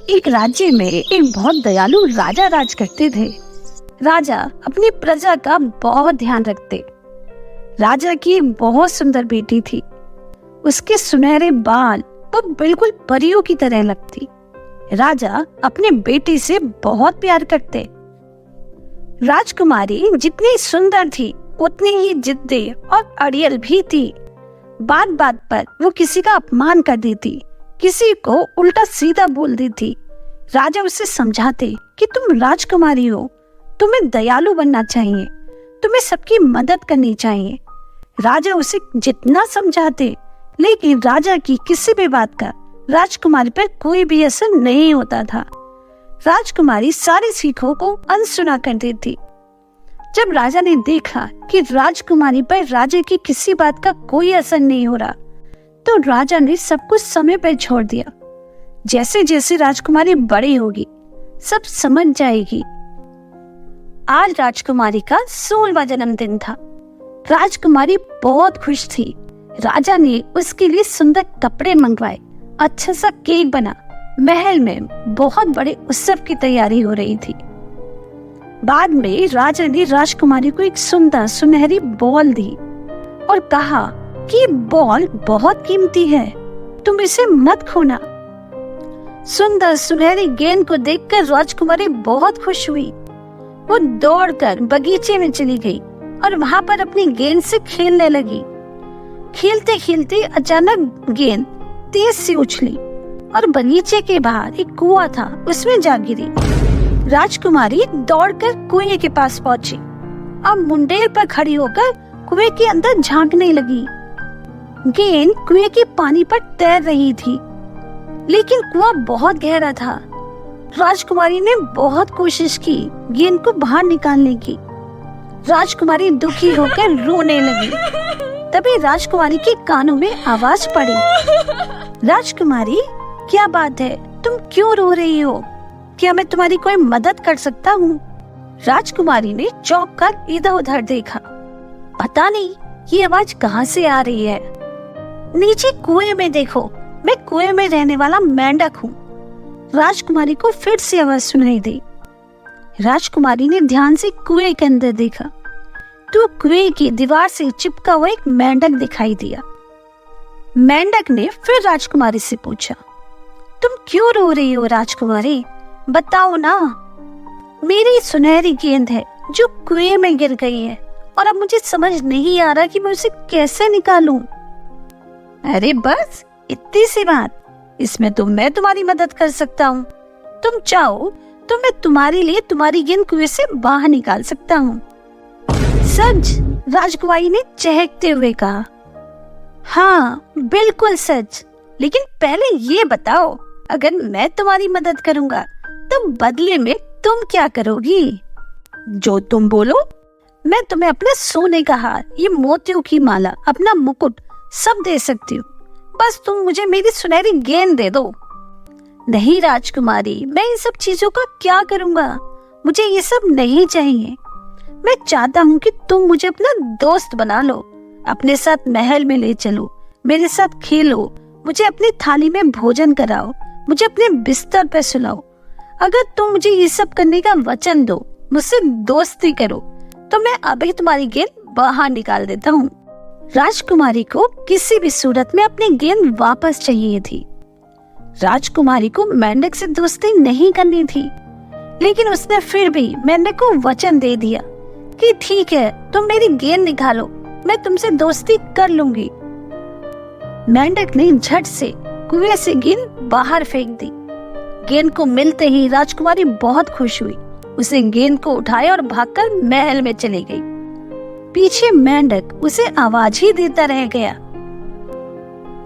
एक राज्य में एक बहुत दयालु राजा राज करते थे। राजा अपनी प्रजा का बहुत ध्यान रखते। राजा की बहुत सुंदर बेटी थी। उसके सुनहरे बाल वो बिल्कुल परियों की तरह लगती। राजा अपने बेटी से बहुत प्यार करते। राजकुमारी जितनी सुंदर थी उतनी ही जिद्दी और अड़ियल भी थी। बात बात पर वो किसी का अपमान कर देती, किसी को उल्टा सीधा बोल देती। राजा उसे समझाते कि तुम राजकुमारी हो, तुम्हें दयालु बनना चाहिए, तुम्हें सबकी मदद करनी चाहिए। राजा उसे जितना समझाते, लेकिन राजा की किसी भी बात का राजकुमारी पर कोई भी असर नहीं होता था। राजकुमारी सारी सीखों को अनसुना कर देती। जब राजा ने देखा कि राजकुमारी पर राजा की किसी बात का कोई असर नहीं हो रहा, तो राजा ने सब कुछ समय पर छोड़ दिया। जैसे जैसे राजकुमारी बड़ी होगी, सब समझ जाएगी। आज राजकुमारी का 16वां जन्मदिन था। राजकुमारी बहुत खुश थी। राजा ने उसके लिए सुंदर कपड़े मंगवाए, अच्छा सा केक बना। महल में बहुत बड़े उत्सव की तैयारी हो रही थी। बाद में राजा ने राजकुमारी को एक सुंदर सुनहरी बॉल दी और कहा कि बॉल बहुत कीमती है, तुम इसे मत खोना। सुंदर सुनहरी गेंद को देखकर राजकुमारी बहुत खुश हुई। वो दौड़कर बगीचे में चली गई और वहां पर अपनी गेंद से खेलने लगी। खेलते खेलते अचानक गेंद तेज से उछली और बगीचे के बाहर एक कुआं था, उसमें जा गिरी। राजकुमारी दौड़कर कुएं के पास पहुंची और मुंडेर पर खड़ी होकर कुएं के अंदर झांकने लगी। गेंद कुएं के पानी पर तैर रही थी, लेकिन कुआं बहुत गहरा था। राजकुमारी ने बहुत कोशिश की गेंद को बाहर निकालने की। राजकुमारी दुखी होकर रोने लगी। तभी राजकुमारी के कानों में आवाज पड़ी। राजकुमारी, क्या बात है, तुम क्यों रो रही हो? क्या मैं तुम्हारी कोई मदद कर सकता हूँ? राजकुमारी ने चौंक कर इधर उधर देखा। पता नहीं ये आवाज कहाँ से आ रही है। नीचे कुएं में देखो, मैं कुएं में रहने वाला मेंढक हूँ। राजकुमारी को फिर से आवाज सुनाई दी। राजकुमारी ने ध्यान से कुएं के अंदर देखा तो कुएं की दीवार से चिपका हुआ एक मेंढक दिखाई दिया। मेंढक ने फिर राजकुमारी से पूछा, तुम क्यों रो रही हो राजकुमारी? बताओ ना। मेरी सुनहरी गेंद है जो कुएं में गिर गई है और अब मुझे समझ नहीं आ रहा कि मैं उसे कैसे निकालूं। अरे बस इतनी सी बात, इसमें तो मैं तुम्हारी मदद कर सकता हूँ। तुम चाहो तो मैं तुम्हारे लिए तुम्हारी गेंद कुएं से बाहर निकाल सकता हूँ। सच? राजकुमारी ने चहकते हुए कहा। हाँ बिल्कुल सच, लेकिन पहले ये बताओ, अगर मैं तुम्हारी मदद करूंगा तो बदले में तुम क्या करोगी? जो तुम बोलो। मैं तुम्हें अपने सोने का हार, ये मोतियों की माला, अपना मुकुट सब दे सकती हूँ, बस तुम मुझे मेरी सुनहरी गेंद दे दो। नहीं राजकुमारी, मैं इन सब चीजों का क्या करूंगा? मुझे ये सब नहीं चाहिए। मैं चाहता हूँ कि तुम मुझे अपना दोस्त बना लो, अपने साथ महल में ले चलो, मेरे साथ खेलो, मुझे अपनी थाली में भोजन कराओ, मुझे अपने बिस्तर पर सुलाओ। अगर तुम मुझे ये सब करने का वचन दो, मुझसे दोस्ती करो, तो मैं अभी तुम्हारी गेंद बाहर निकाल देता हूँ। राजकुमारी को किसी भी सूरत में अपनी गेंद वापस चाहिए थी। राजकुमारी को मेंढक से दोस्ती नहीं करनी थी, लेकिन उसने फिर भी मेंढक को वचन दे दिया कि ठीक है, तुम मेरी गेंद निकालो, मैं तुमसे दोस्ती कर लूंगी। मेंढक ने झट से कुएं से गेंद बाहर फेंक दी। गेंद को मिलते ही राजकुमारी बहुत खुश हुई। उसे गेंद को उठाया और भागकर महल में चली गई। पीछे मेंढक उसे आवाज ही देता रह गया।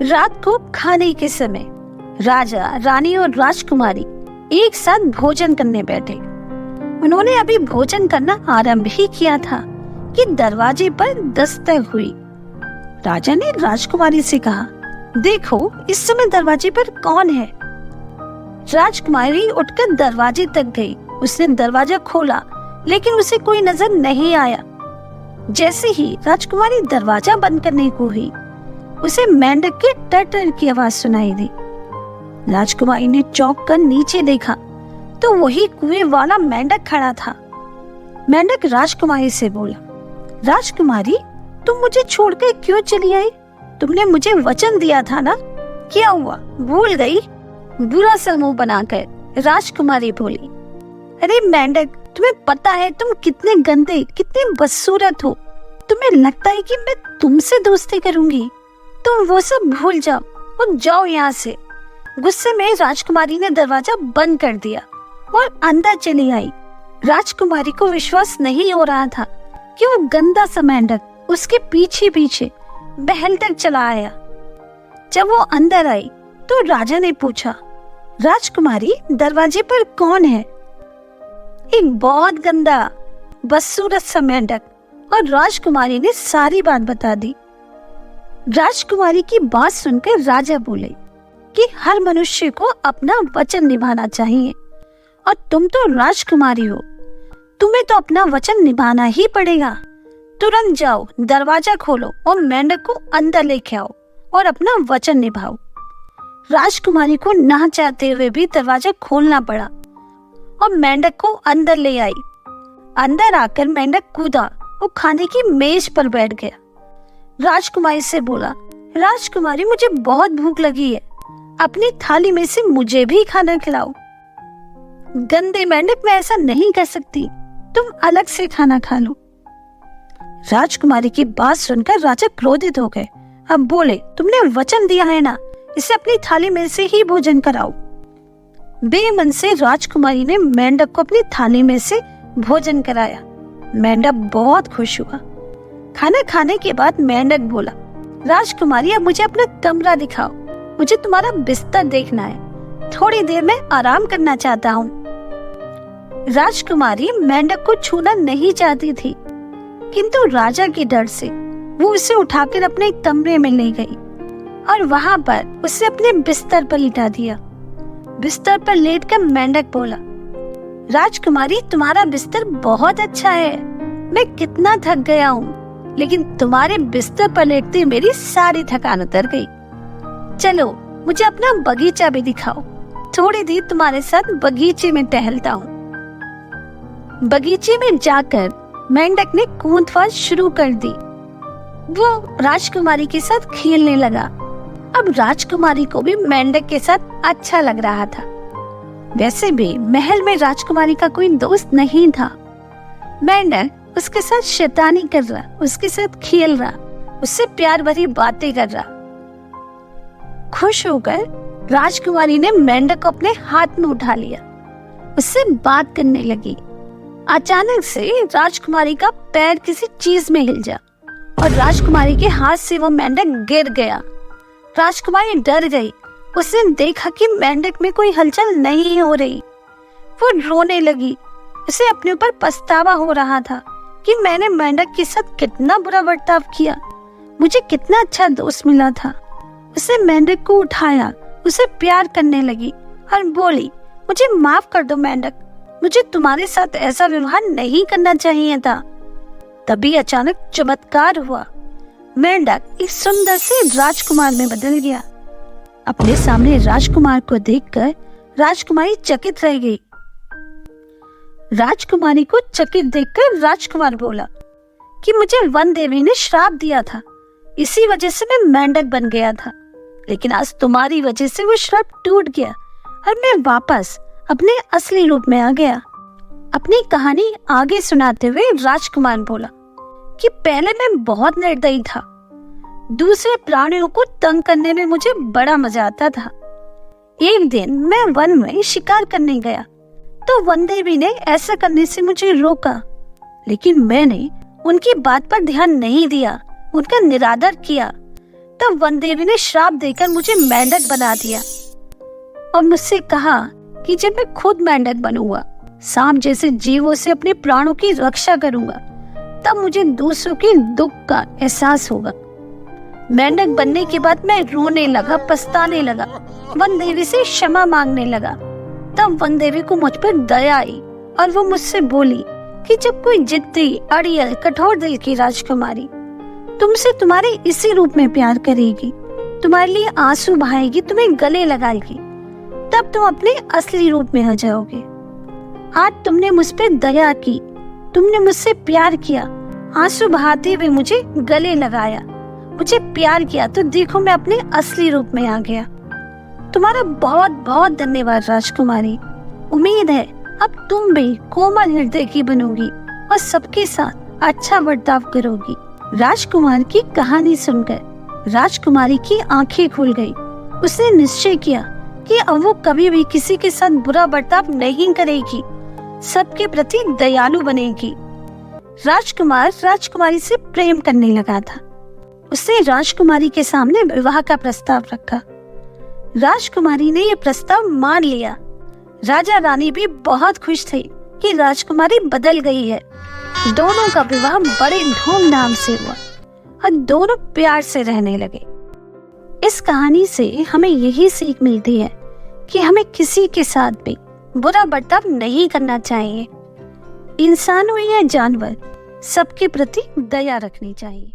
रात को खाने के समय राजा, रानी और राजकुमारी एक साथ भोजन करने बैठे। उन्होंने अभी भोजन करना आरंभ ही किया था कि दरवाजे पर दस्तक हुई। राजा ने राजकुमारी से कहा, देखो इस समय दरवाजे पर कौन है? राजकुमारी उठकर दरवाजे तक गई। उसने दरवाजा खोला, लेकिन उसे कोई नजर नहीं आया। जैसे ही राजकुमारी दरवाजा बंद करने को हुई, उसे मेंढक के टर-टर की आवाज सुनाई दी। राजकुमारी ने चौंक कर नीचे देखा तो वही कुएं वाला मेंढक खड़ा था। मेंढक राजकुमारी से बोला, राजकुमारी, तुम मुझे छोड़कर क्यों चली आई? तुमने मुझे वचन दिया था ना। क्या हुआ, भूल गई? बुरा सा मुंह बनाकर राजकुमारी बोली, अरे मेंढक, तुम्हें पता है तुम कितने गंदे, कितने बदसूरत हो। तुम्हें लगता है कि मैं तुमसे दोस्ती करूंगी? तुम वो सब भूल जाओ और जाओ यहाँ से। गुस्से में राजकुमारी ने दरवाजा बंद कर दिया और अंदर चली आई। राजकुमारी को विश्वास नहीं हो रहा था कि वो गंदा सा मेंढक उसके पीछे पीछे बहलकर चला आया। जब वो अंदर आई तो राजा ने पूछा, राजकुमारी, दरवाजे पर कौन है? एक बहुत गंदा बदसूरत सा मेंढक। और राजकुमारी ने सारी बात बता दी। राजकुमारी की बात सुनकर राजा बोले कि हर मनुष्य को अपना वचन निभाना चाहिए और तुम तो राजकुमारी हो, तुम्हें तो अपना वचन निभाना ही पड़ेगा। तुरंत जाओ, दरवाजा खोलो और मेंढक को अंदर लेके आओ और अपना वचन निभाओ। राजकुमारी को ना चाहते हुए भी दरवाजा खोलना पड़ा और मेंढक को अंदर ले आई। अंदर आकर मेंढक कूदा, वो खाने की मेज पर बैठ गया। राजकुमारी से बोला, राजकुमारी, मुझे बहुत भूख लगी है, अपनी थाली में से मुझे भी खाना खिलाओ। गंदे मेंढक, मैं ऐसा नहीं कर सकती, तुम अलग से खाना खा लो। राजकुमारी की बात सुनकर राजा क्रोधित हो गए। अब बोले, तुमने वचन दिया है ना, इसे अपनी थाली में से ही भोजन कराओ। बेमन से राजकुमारी ने मेंढक को अपनी थाली में से भोजन कराया। मेंढक बहुत खुश हुआ। खाना खाने के बाद मेंढक बोला, राजकुमारी, अब मुझे अपना कमरा दिखाओ, मुझे तुम्हारा बिस्तर देखना है, थोड़ी देर में आराम करना चाहता हूँ। राजकुमारी मेंढक को छूना नहीं चाहती थी, किंतु राजा के डर से वो उसे उठाकर अपने कमरे में ले गई और वहां पर उसे अपने बिस्तर पर लिटा दिया। बिस्तर पर लेटकर मेंढक बोला, राजकुमारी, तुम्हारा बिस्तर बहुत अच्छा है, मैं कितना थक गया हूँ, लेकिन तुम्हारे बिस्तर पर लेटते मेरी सारी थकान उतर गई। चलो, मुझे अपना बगीचा भी दिखाओ, थोड़ी देर तुम्हारे साथ बगीचे में टहलता हूँ। बगीचे में जाकर मेंढक ने कूदफाद शुरू कर दी। वो राजकुमारी के साथ खेलने लगा। अब राजकुमारी को भी मेंढक के साथ अच्छा लग रहा था। वैसे भी महल में राजकुमारी का कोई दोस्त नहीं था। मेंढक उसके साथ शैतानी कर रहा, उसके साथ खेल रहा, उससे प्यार भरी बातें कर रहा। खुश होकर राजकुमारी ने मेंढक को अपने हाथ में उठा लिया, उससे बात करने लगी। अचानक से राजकुमारी का पैर किसी चीज में हिल जा और राजकुमारी के हाथ से वो मेंढक गिर गया। राजकुमारी डर गई। उसने देखा कि मेंढक में कोई हलचल नहीं हो रही। वो रोने लगी। उसे अपने ऊपर पछतावा हो रहा था कि मैंने मेंढक के साथ कितना बुरा बर्ताव किया, मुझे कितना अच्छा दोस्त मिला था। उसे मेंढक को उठाया, उसे प्यार करने लगी और बोली, मुझे माफ कर दो मेंढक, मुझे तुम्हारे साथ ऐसा व्यवहार नहीं करना चाहिए था। तभी अचानक चमत्कार हुआ। मेंढक एक सुंदर से राजकुमार में बदल गया। अपने सामने राजकुमार को देखकर राजकुमारी चकित रह गई। राजकुमारी को चकित देखकर राजकुमार बोला कि मुझे वन देवी ने श्राप दिया था, इसी वजह से मैं मेंढक बन गया था, लेकिन आज तुम्हारी वजह से वो श्राप टूट गया और मैं वापस अपने असली रूप में आ गया। अपनी कहानी आगे सुनाते हुए राजकुमार बोला कि पहले मैं बहुत निर्दयी था, दूसरे प्राणियों को तंग करने में मुझे बड़ा मजा आता था। एक दिन मैं वन में शिकार करने गया तो वन देवी ने ऐसा करने से मुझे रोका, लेकिन मैंने उनकी बात पर ध्यान नहीं दिया, उनका निरादर किया। तब वन देवी ने श्राप देकर मुझे मेंढक बना दिया और मुझसे कहा कि जब मैं खुद मेंढक बनूंगा, सांप जैसे जीवों से अपने प्राणों की रक्षा करूंगा, तब मुझे दूसरों के दुख का एहसास होगा। मेंढक बनने के बाद मैं रोने लगा, पछताने लगा, वन देवी से क्षमा मांगने लगा। तब वन देवी को मुझ पर दया आई और वो मुझसे बोली कि जब कोई जिद्दी, अड़ियल, कठोर दिल की राजकुमारी तुमसे तुम्हारे इसी रूप में प्यार करेगी, तुम्हारे लिए आंसू बहाएगी, तुम्हें गले लगाएगी, तब तुम अपने असली रूप में आ जाओगे। आज तुमने मुझ पे दया की, तुमने मुझसे प्यार किया, आंसू बहाते हुए मुझे गले लगाया, मुझे प्यार किया, तो देखो मैं अपने असली रूप में आ गया। तुम्हारा बहुत बहुत धन्यवाद राजकुमारी। उम्मीद है अब तुम भी कोमल हृदय की बनोगी और सबके साथ अच्छा बर्ताव करोगी। राजकुमार की कहानी सुनकर राजकुमारी की आंखें खुल गई। उसने निश्चय किया कि अब वो कभी भी किसी के साथ बुरा बर्ताव नहीं करेगी, सबके प्रति दयालु बनेगी। राजकुमार राजकुमारी से प्रेम करने लगा था। उसने राजकुमारी के सामने विवाह का प्रस्ताव रखा। राजकुमारी ने यह प्रस्ताव मान लिया। राजा रानी भी बहुत खुश थे कि राजकुमारी बदल गई है। दोनों का विवाह बड़े धूमधाम से हुआ और दोनों प्यार से रहने लगे। इस कहानी से हमें यही सीख मिलती है कि हमें किसी के साथ भी बुरा बर्ताव नहीं करना चाहिए। इंसान हो या जानवर, सबके प्रति दया रखनी चाहिए।